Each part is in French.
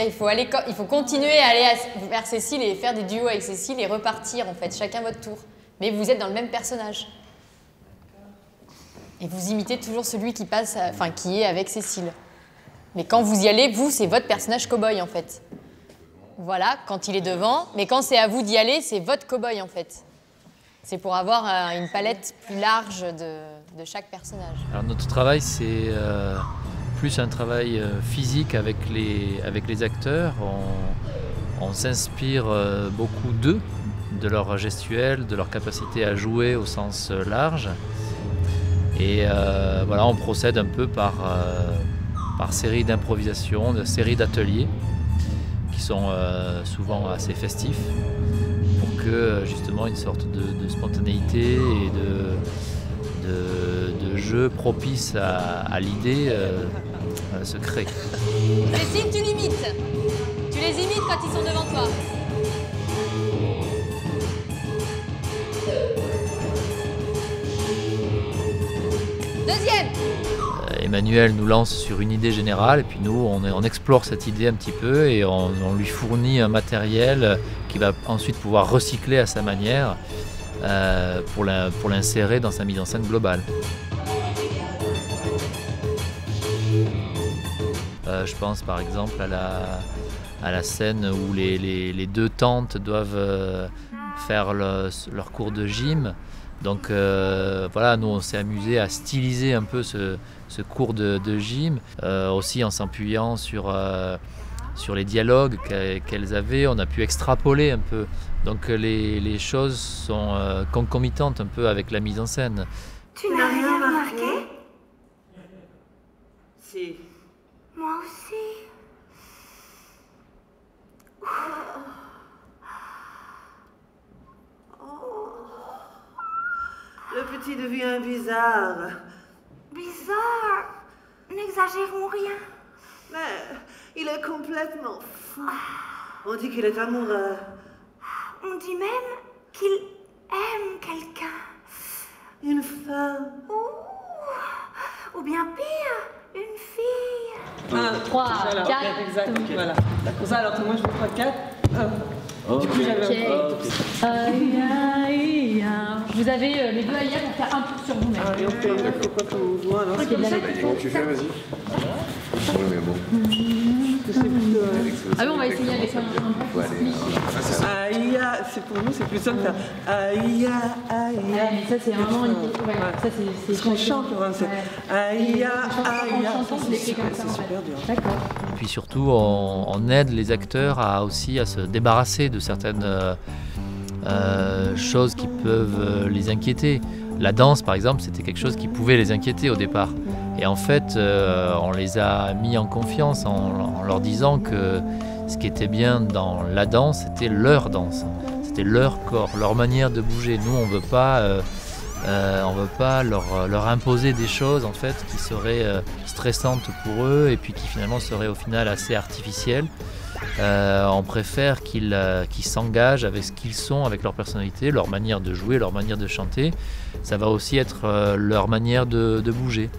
c'est-à-dire il faut continuer à aller vers Cécile et faire des duos avec Cécile et repartir en fait, chacun votre tour. Mais vous êtes dans le même personnage. Et vous imitez toujours celui qui passe, qui est avec Cécile. Mais quand vous y allez, vous, c'est votre personnage cow-boy en fait. Voilà, quand il est devant. Mais quand c'est à vous d'y aller, c'est votre cow-boy en fait. C'est pour avoir une palette plus large de chaque personnage. Alors notre travail, c'est plus un travail physique avec les acteurs. On s'inspire beaucoup d'eux, de leur gestuelle, de leur capacité à jouer au sens large. Et voilà, on procède un peu par série d'improvisations, de séries d'ateliers qui sont souvent assez festifs pour que justement une sorte de spontanéité et de jeu propice à l'idée se crée. Cécile, tu l'imites. Tu les imites quand ils sont devant toi. Deuxième. Emmanuel nous lance sur une idée générale et puis nous on explore cette idée un petit peu et on lui fournit un matériel qu'il va ensuite pouvoir recycler à sa manière pour l'insérer dans sa mise en scène globale. Je pense par exemple à la scène où les deux tantes doivent faire leur cours de gym. Donc voilà, nous on s'est amusé à styliser un peu ce cours de gym, aussi en s'appuyant sur les dialogues qu'elles avaient, on a pu extrapoler un peu. Donc les choses sont concomitantes un peu avec la mise en scène. Tu n'as rien remarqué? Si. Moi aussi. Le petit devient bizarre. Bizarre. N'exagérons rien. Mais il est complètement fou. On dit qu'il est amoureux. On dit même qu'il aime quelqu'un. Une femme. Ou bien pire, une fille. 3, 4. Exact, voilà. Comme ça, alors que moi je veux 3, 4. Vous avez les deux aïe pour faire un tour sur vous-même. Et on fait quoi comme mouvement alors? Tu fais, vas-y. Oui, mais bon. Ah oui, on va essayer avec un peu. Aïe, c'est pour nous, c'est plus simple. Aïe, aïe. Mais ça, c'est vraiment une. Ça, c'est ce qu'on chante, c'est aïe, aïe. C'est super dur. D'accord. Et puis surtout, on aide les acteurs à se débarrasser de certaines choses qui peuvent les inquiéter. La danse, par exemple, c'était quelque chose qui pouvait les inquiéter au départ. Et en fait, on les a mis en confiance en leur disant que ce qui était bien dans la danse, c'était leur danse. C'était leur corps, leur manière de bouger. Nous, on veut pas leur imposer des choses en fait qui seraient stressantes pour eux et puis qui finalement seraient au final assez artificielles. On préfère qu'ils s'engagent avec ce qu'ils sont, avec leur personnalité, leur manière de jouer, leur manière de chanter. Ça va aussi être leur manière de bouger.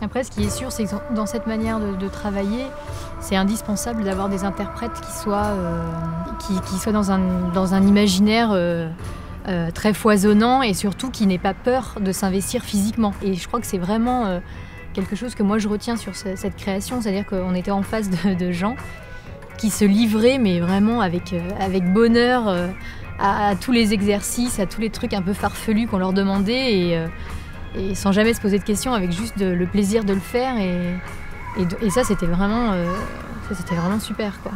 Après, ce qui est sûr, c'est que dans cette manière de travailler, c'est indispensable d'avoir des interprètes qui soient dans un imaginaire très foisonnant et surtout qui n'aient pas peur de s'investir physiquement. Et je crois que c'est vraiment quelque chose que moi je retiens sur cette création, c'est-à-dire qu'on était en face de gens qui se livraient, mais vraiment avec bonheur à tous les exercices, à tous les trucs un peu farfelus qu'on leur demandait et sans jamais se poser de questions, avec juste le plaisir de le faire. Et ça, c'était vraiment super, quoi.